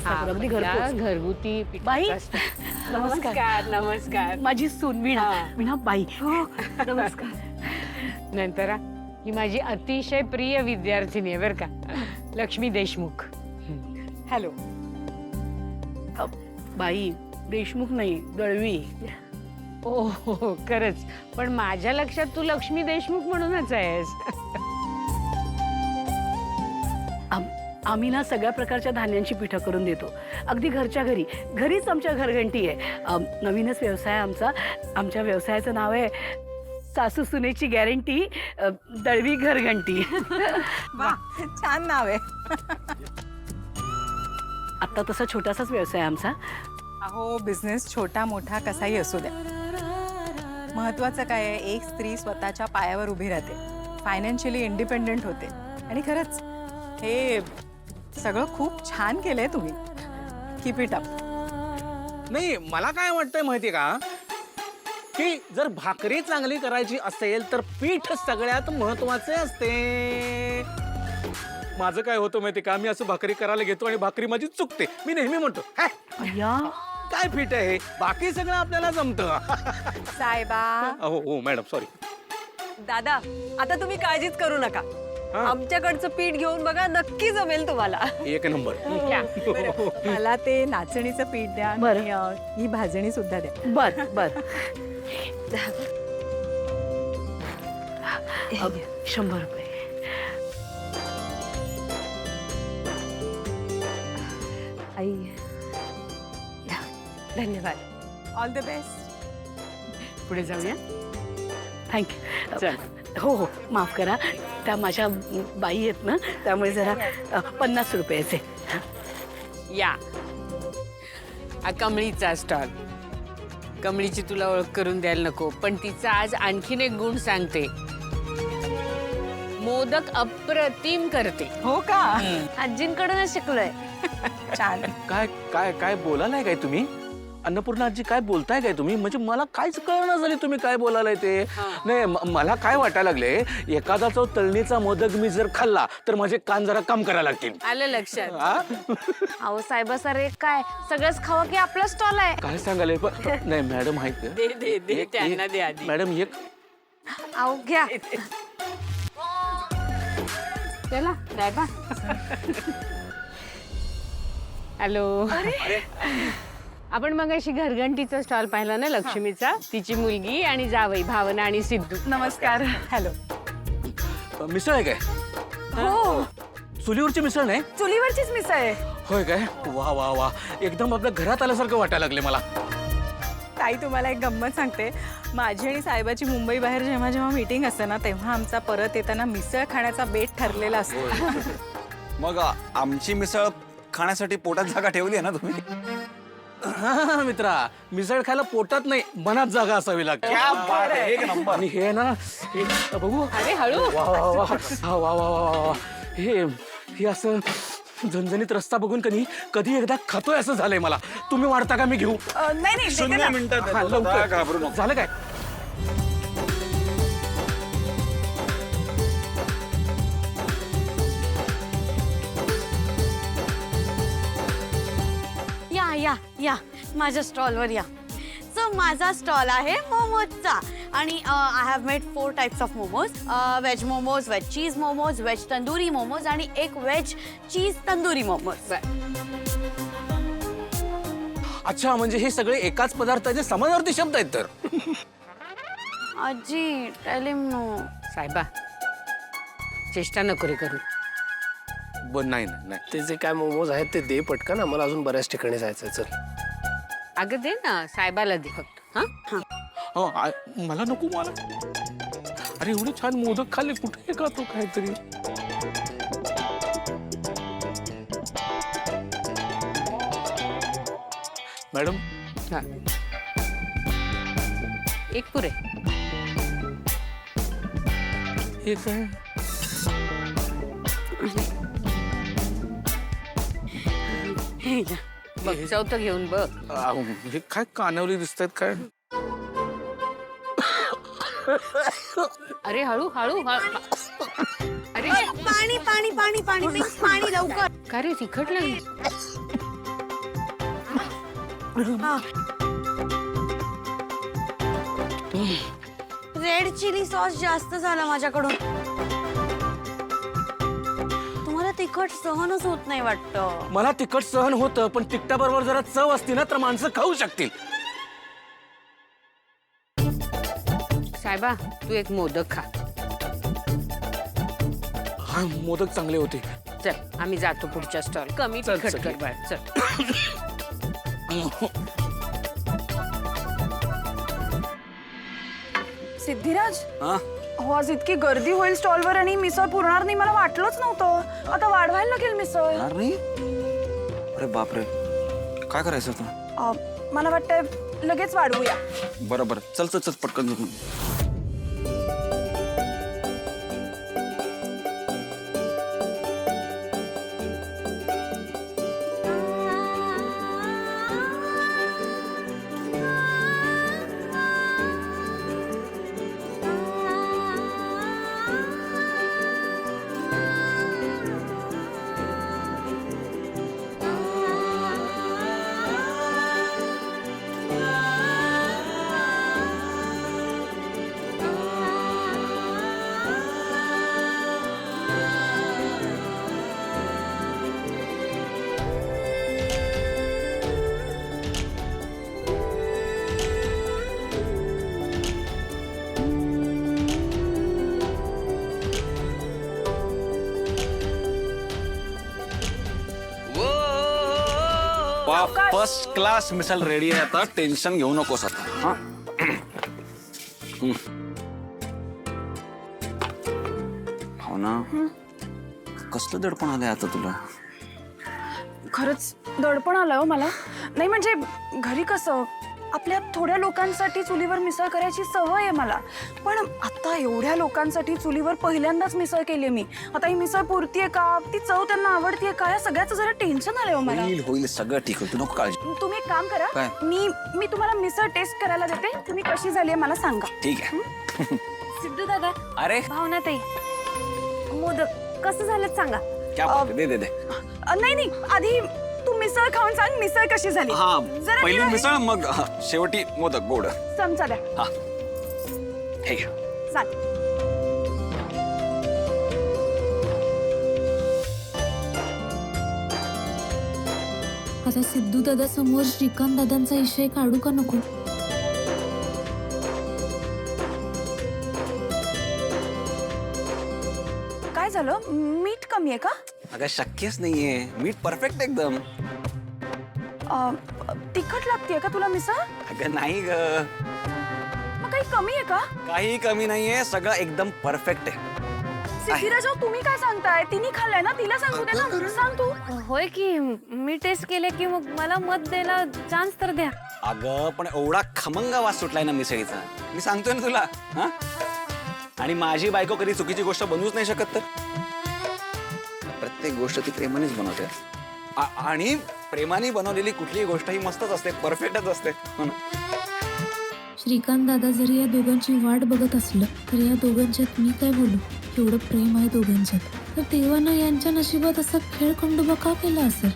व्यवस्था करू, अगदी घरपोच. घरगुती बाई पिठाचा नमस्कार. नमस्कार. माझी सून वीणा. हा. वीणा बाई. नमस्कार. नंतर ही माझी अतिशय प्रिय विद्यार्थिनी आहे बरं का, लक्ष्मी देशमुख. हॅलो. बाई देशमुख नाही, दळवी. ओ हो खरंच, पण माझ्या लक्षात तू लक्ष्मी देशमुख म्हणूनच आहेस. आम्ही ना सगळ्या प्रकारच्या धान्यांची पिठं करून देतो, अगदी घरच्या घरी. घरीच आमच्या घरघंटी आहे. नवीनच व्यवसाय आमचा. आमच्या व्यवसायाचं नाव आहे सासू सुनेची गॅरंटी, दळवी घरघंटी. वा, छान नाव आहे. आता तसा छोटासाच व्यवसाय आमचा. अहो, बिझनेस छोटा मोठा कसाही असू द्या, महत्वाचं काय आहे, एक स्त्री स्वतःच्या पायावर उभी राहते, फायनान्शियली इंडिपेंडेंट होते. आणि खरंच हे सगळं खूप छान केलंय तुम्ही. Keep it up. नाही, मला काय वाटतंय माहितीये का, की जर भाकरी चांगली करायची असेल तर पीठ सगळ्यात महत्वाचे असते. माझं काय होतं माहितीये का, मी असं भाकरी करायला घेतो आणि भाकरी माझी चुकते. मी नेहमी म्हणतो अय्या, काय पीठ आहे हे, बाकी सगळं आपल्याला जमतं. साहेबा. हो हो मॅडम, सॉरी. दादा, आता तुम्ही काळजीच करू नका. हा. आमच्याकडचं पीठ घेऊन बघा, नक्की जमेल तुम्हाला. एक नंबर. मला ते नाचणीचं पीठ द्या. बरं. आणि ही भाजणी सुद्धा द्या. बर बर. 100 रुपये. आई, धन्यवाद. All the best. पुढे जाऊया. थँक्यू. चल. हो हो, माफ करा, त्या माझ्या बाई आहेत ना, त्यामुळे जरा 50 रुपयाचे. या हा कमळीचा स्टॉल. कमळीची तुला ओळख करून द्यायला नको, पण तिचा आज आणखीन एक गुण सांगते. मोदक अप्रतिम करते. हो का? आजींकडूनच शिकलोय. छान. काय काय काय बोलायलाय काय तुम्ही? अन्नपूर्णा आजी, काय बोलताय काय तुम्ही? म्हणजे मला काहीच कळना झाली तुम्ही काय बोलायलाय ते. नाही, मला काय वाटायला लागले, एखादाचा तळणीचा मोदक मी जर खाल्ला तर माझे कान जरा काम करायला लागतील. आलं लक्षात. हा? अहो साहेबा सर, एक काय सगळंच खावा की आपला स्टॉल आहे. काय सांगाले? नाही मॅडम, आहेत का? दे दे दे, त्यांना दे आधी. मॅडम एक. अहो घ्या. चला साहेबा. हॅलो. आपण मग अशी घरघंटीचा स्टॉल पाहिला ना लक्ष्मीचा, तिची मुलगी आणि जावई भावना आणि सिद्धू. नमस्कार. हॅलो. मिसळ आहे काय? हो, चुलीवरची मिसळ नाही? चुलीवरचीच मिसळ आहे. होय काय? वा वा वा, एकदम आपल्या घरात आल्यासारखं वाटायला लागले मला. ताई, तुम्हाला एक गंमत सांगते. माझी आणि साहेबाची मुंबई बाहेर जेव्हा जेव्हा मीटिंग असते ना, तेव्हा आमचा परत येताना मिसळ खाण्याचा बेत ठरलेला असतो. मग आमची मिसळ खाण्यासाठी पोटात जागा ठेवली आहे ना तुम्ही? हा मित्रा, मिसळ खायला पोटात नाही, मनात जागा असावी लागते. एक नंबर. आणि हे ना, हे बघू. अरे हळू. वा वा वा हा, वा वा वा वा. हे असं झणझणीत रस्ता बघून कधी एकदा खातोय असं झालंय मला. तुम्ही वाढता का? मी घेऊ? नाही नाही, 0 मिनिटात हा, देतो. लवकर. घाबरू नको. झालं काय? या या या माझ्या स्टॉलवर या. सो माझा स्टॉल आहे मोमोजचा आणि I have made 4 types of momos. Veg momos, veg cheese momos, veg tandoori momos आणि एक व्हेज चीज तंदुरी मोमोज. अच्छा, म्हणजे हे सगळे एकाच पदार्थाचे समानार्थी शब्द आहेत तर. आजी टेल हिम नो. साहेबा, चेष्टा नको रे करू. नाही नाही. ते जे काय मोमोज आहेत ते दे पटकन, आम्हाला अजून बऱ्याच ठिकाणी जायचंय. चल. अगं दे ना, साहेबाला दे फक्त. हा, हो, मला नको. मला अरे एवढे छान मोदक खाल्ले, कुठे का तो काहीतरी. मॅडम. हा. एक पुरे. हे काय? बघ, चौथं घेऊन बघ. हे काय कानवली दिसतात काय? अरे हळू हळू. अरे पाणी पाणी पाणी पाणी प्लीज, पाणी लवकर. का रे, तिखट लागली? रेड चिली सॉस जास्त झाला माझ्याकडून. तुम्हाला तिखट सहनच होत नाही वाटतं. मला तिखट सहन होतं, पण तिखटाबरोबर जरा चव असती ना तर माणसं खाऊ शकतील. साहेबा तू एक मोदक खा. हा मोदक चांगले होते. चल आम्ही जातो पुढच्या स्टॉल. कमी चल, तिखट चल. कर बाळ. चल. सिद्धिराज, हा हो आज इतकी गर्दी होईल स्टॉलवर आणि मिसळ पुरणार नाही मला वाटलंच नव्हतं. आता वाढवायला लागेल मिसळ. येणार नाही. अरे बापरे, काय करायचं आता? मला वाटतंय लगेच वाढवूया. बरं बरं, चल चल चल पटकन झोपून. फर्स्ट क्लास मिसल रेडी आहे आता. टेन्शन घेऊ नकोस आता. हा हो ना. कसलं दडपण आलंय आता तुला? खरंच दडपण आलं हो मला. नाही म्हणजे घरी कसं आपल्या थोड्या लोकांसाठी चुलीवर मिसळ करायची सवय आहे मला. पण आता एवढ्या लोकांसाठी चुलीवर पहिल्यांदाच मिसळ केली मी. आता ही मिसळ पुरतीये का, ती चव त्यांना आवडतीये का, या सगळ्याचं जरा टेन्शन आलंय हो मला. होईल होईल सगळं ठीक होईल, तू नको काळजी. तुम्ही एक काम काय? करा, मी तुम्हाला मिसळ टेस्ट करायला देते. तुम्ही कशी झाली आहे मला सांगा. ठीक आहे. सिद्धू दादा, अरे भावना ताई, मोदक कसं झालं सांगा. क्या बात आहे, दे दे दे. नाही आधी तू मिसळ खाऊन सांग मिसळ कशी झाली. हा जरा पहिली वेळ मिसळ मग शेवटी मोदक गोड. चमचा द्या. हा हे घ्या. चाल. आता सिद्धू दादा समोर श्रीकांत दादांचा विषय काढू का नको? काय झालं, मीठ कमी आहे का? अगं शक्यच नाहीये, मीठ परफेक्ट एकदम. तिखट लागतेय का तुला मिसळ? अगं नाही ग, मग काही कमी आहे का? काही कमी नाहीये, सगळं एकदम परफेक्ट आहे. सिद्धिराज तुम्ही काय सांगताय? तिने खाल्लंय ना, तिला सांगू दे ना. सांग तू. होय की मी टेस्ट केले की मग मला मत द्यायला चान्स तर द्या. अगं पण एवढा खमंग वास सुटलाय ना मिसळीचा, मी सांगतोय ना तुला. हा आणि माझी बायको कधी चुकीची गोष्ट बनवूच नाही शकत. तर प्रत्येक गोष्ट ती प्रेमानेच बनवते. आणि प्रेमाने बनवलेली कुठलीही गोष्ट ही मस्तच असते, परफेक्टच असते. हो ना. श्रीकांत दादा जरी या दोघांची वाट बघत असलं तर या दोघांच्यात मी काय बोलू? एवढं प्रेम आहे दोघांच्यात, तर देवानं यांच्या नशिबात असा खेळखंडोबा का केला असेल?